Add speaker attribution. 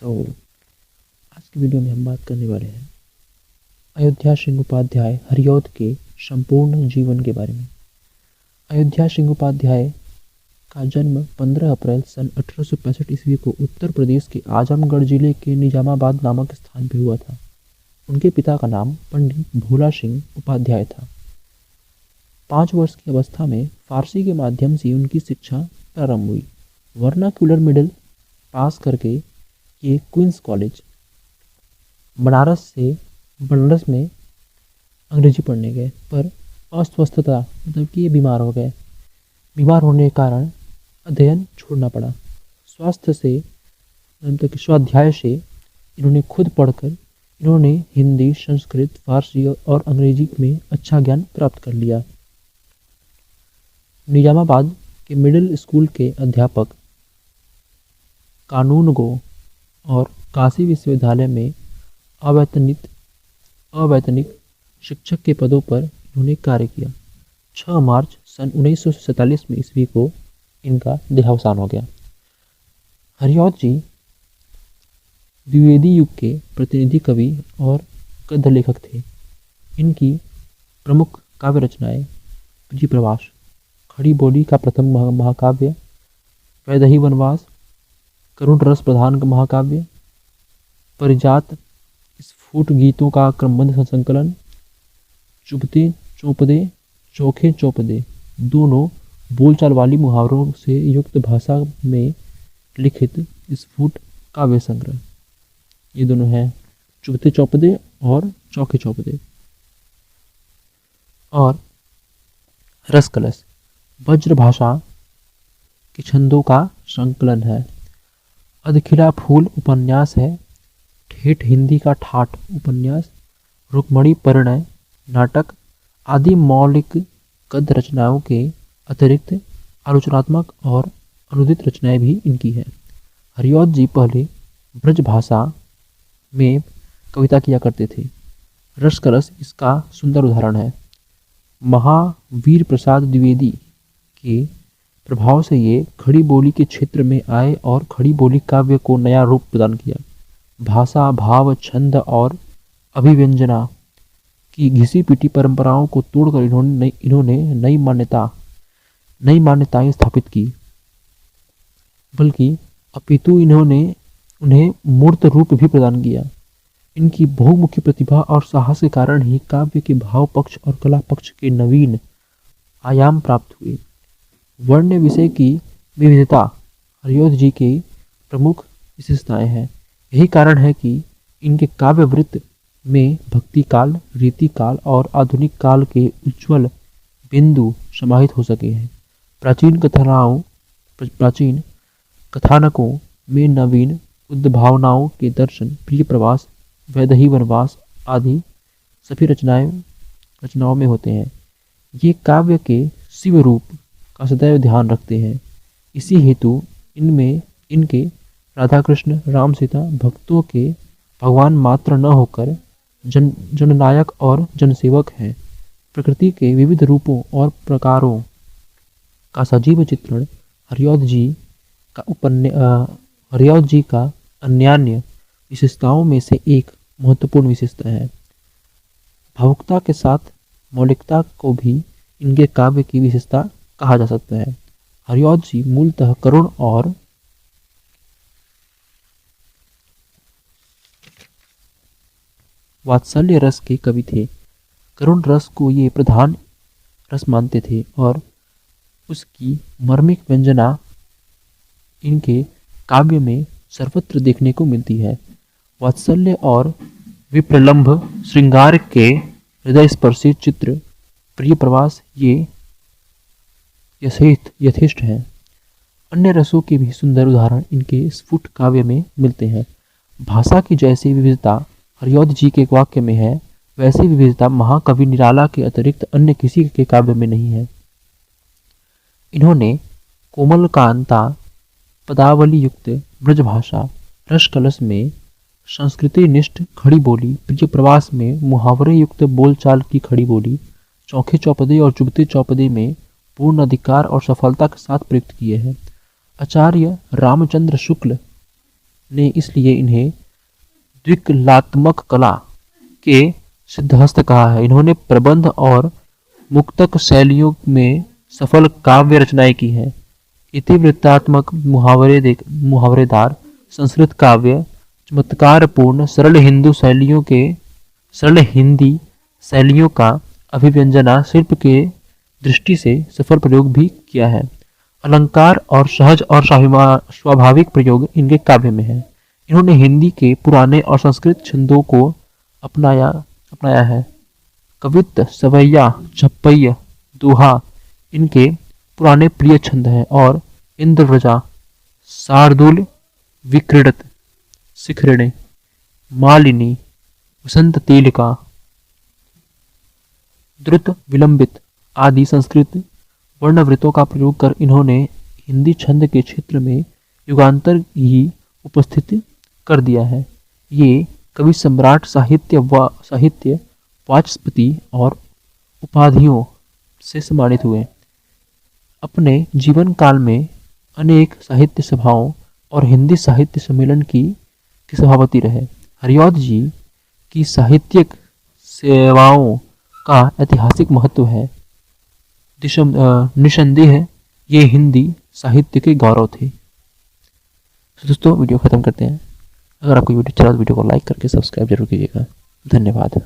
Speaker 1: आज की वीडियो में हम बात करने वाले हैं अयोध्या सिंह उपाध्याय हरिऔध के संपूर्ण जीवन के बारे में। अयोध्या सिंह उपाध्याय का जन्म 15 अप्रैल सन 1865 ईस्वी को उत्तर प्रदेश के आजमगढ़ जिले के निजामाबाद नामक स्थान पर हुआ था। उनके पिता का नाम पंडित भोला सिंह उपाध्याय था। 5 वर्ष की अवस्था में फारसी के माध्यम से उनकी शिक्षा प्रारंभ हुई। वर्नाक्यूलर मिडिल पास करके ये क्वींस कॉलेज बनारस में अंग्रेजी पढ़ने गए, पर अस्वस्थता मतलब कि ये बीमार हो गए। बीमार होने के कारण अध्ययन छोड़ना पड़ा। स्वाध्याय से इन्होंने खुद पढ़कर इन्होंने हिंदी, संस्कृत, फारसी और अंग्रेजी में अच्छा ज्ञान प्राप्त कर लिया। निजामाबाद के मिडिल स्कूल के अध्यापक, कानूनगो और काशी विश्वविद्यालय में अवैतनिक शिक्षक के पदों पर इन्होंने कार्य किया। 6 मार्च सन 1947 में ईस्वी को इनका देहावसान हो गया। हरिऔध जी द्विवेदी युग के प्रतिनिधि कवि और गद्य लेखक थे। इनकी प्रमुख काव्य रचनाएं प्रिय प्रवास, खड़ी बोली का प्रथम महाकाव्य, वैदेही वनवास, करुण रस प्रधान का महाकाव्य, परिजात स्फुट गीतों का क्रमबद्ध संकलन, चुपते चौपदे, चौखे चौपदे, दोनों बोलचाल वाली मुहावरों से युक्त भाषा में लिखित स्फुट काव्य संग्रह। ये दोनों हैं चुपते चौपदे और चौखे चौपदे। और रसकलश वज्र भाषा के छंदों का संकलन है। अधखिला फूल उपन्यास है। ठेठ हिंदी का ठाठ उपन्यास, रुक्मणी परिणय नाटक आदि मौलिक गद्य रचनाओं के अतिरिक्त आलोचनात्मक और अनुदित रचनाएं भी इनकी हैं। हरिऔध जी पहले ब्रज भाषा में कविता किया करते थे। रसकलश इसका सुंदर उदाहरण है। महावीर प्रसाद द्विवेदी के प्रभाव से ये खड़ी बोली के क्षेत्र में आए और खड़ी बोली काव्य को नया रूप प्रदान किया। भाषा, भाव, छंद और अभिव्यंजना की घिसी पिटी परंपराओं को तोड़कर इन्होंने नई मान्यताएं स्थापित की, बल्कि अपितु इन्होंने उन्हें मूर्त रूप भी प्रदान किया। इनकी बहुमुखी प्रतिभा और साहस के कारण ही काव्य के भाव पक्ष और कला पक्ष के नवीन आयाम प्राप्त हुए। वर्ण विषय की विविधता हरिऔध जी के प्रमुख विशेषताएं हैं। यही कारण है कि इनके काव्य वृत्त में भक्ति काल, रीति काल और आधुनिक काल के उज्ज्वल बिंदु समाहित हो सके हैं। प्राचीन कथानकों में नवीन उद्भावनाओं के दर्शन, प्रिय प्रवास, वैदेही वनवास आदि सभी रचनाओं में होते हैं। ये काव्य के शिव रूप का सदैव ध्यान रखते हैं। इसी हेतु इनमें इनके राधा कृष्ण, राम सीता भक्तों के भगवान मात्र न होकर जननायक और जनसेवक हैं। प्रकृति के विविध रूपों और प्रकारों का सजीव चित्रण हरिऔध जी का अन्यान्य विशेषताओं में से एक महत्वपूर्ण विशेषता है। भावुकता के साथ मौलिकता को भी इनके काव्य की विशेषता कहा जा सकता है। हरिऔध जी मूलतः करुण और वात्सल्य रस के कवि थे। करुण रस को ये प्रधान रस मानते थे और उसकी मर्मिक व्यंजना इनके काव्य में सर्वत्र देखने को मिलती है। वात्सल्य और विप्रलंभ श्रृंगार के हृदय स्पर्शी चित्र, प्रिय प्रवास ये यथेष्ट हैं। अन्य रसों के भी सुंदर उदाहरण इनके स्फुट काव्य में मिलते हैं। भाषा की जैसी विविधता हरिऔध जी के वाक्य में है, वैसी विविधता महाकवि निराला के अतिरिक्त अन्य किसी के काव्य में नहीं है। इन्होंने कोमल कांता पदावली युक्त ब्रजभाषा, रसकलश में संस्कृति निष्ठ खड़ी बोली, प्रिय प्रवास में मुहावरे युक्त बोलचाल की खड़ी बोली, चौखे चौपदे और चुभते चौपदे में पूर्ण अधिकार और सफलता के साथ प्रयुक्त किए हैं। आचार्य रामचंद्र शुक्ल ने इसलिए इन्हें द्विकलात्मक कला के सिद्धहस्त कहा है। इन्होंने प्रबंध और मुक्तक शैलियों में सफल काव्य रचनाएं की हैं। इतिवृत्तात्मक मुहावरेदार संस्कृत काव्य, चमत्कारपूर्ण सरल हिंदी शैलियों का अभिव्यंजना शिल्प के दृष्टि से सफल प्रयोग भी किया है। अलंकार और सहज और स्वाभाविक प्रयोग इनके काव्य में है। इन्होंने हिंदी के पुराने और संस्कृत छंदों को अपनाया है। कवित्त, सवैया, झप्पैया, दोहा इनके पुराने प्रिय छंद हैं और इंद्रव्रजा, शार्दूल, विक्रीडित, शिखरिणी, मालिनी, वसंत तेलिका, द्रुत, विलंबित आदि संस्कृत वर्णवृत्तों का प्रयोग कर इन्होंने हिंदी छंद के क्षेत्र में युगांतर ही उपस्थित कर दिया है। ये कवि सम्राट, साहित्य वाचस्पति और उपाधियों से सम्मानित हुए। अपने जीवन काल में अनेक साहित्य सभाओं और हिंदी साहित्य सम्मेलन की सभापति रहे। हरिऔध जी की साहित्यिक सेवाओं का ऐतिहासिक महत्व है। निसंदेह ये हिंदी साहित्य के गौरव थे। तो दोस्तों वीडियो खत्म करते हैं। अगर आपको वीडियो अच्छा लगा तो वीडियो को लाइक करके सब्सक्राइब जरूर कीजिएगा। धन्यवाद।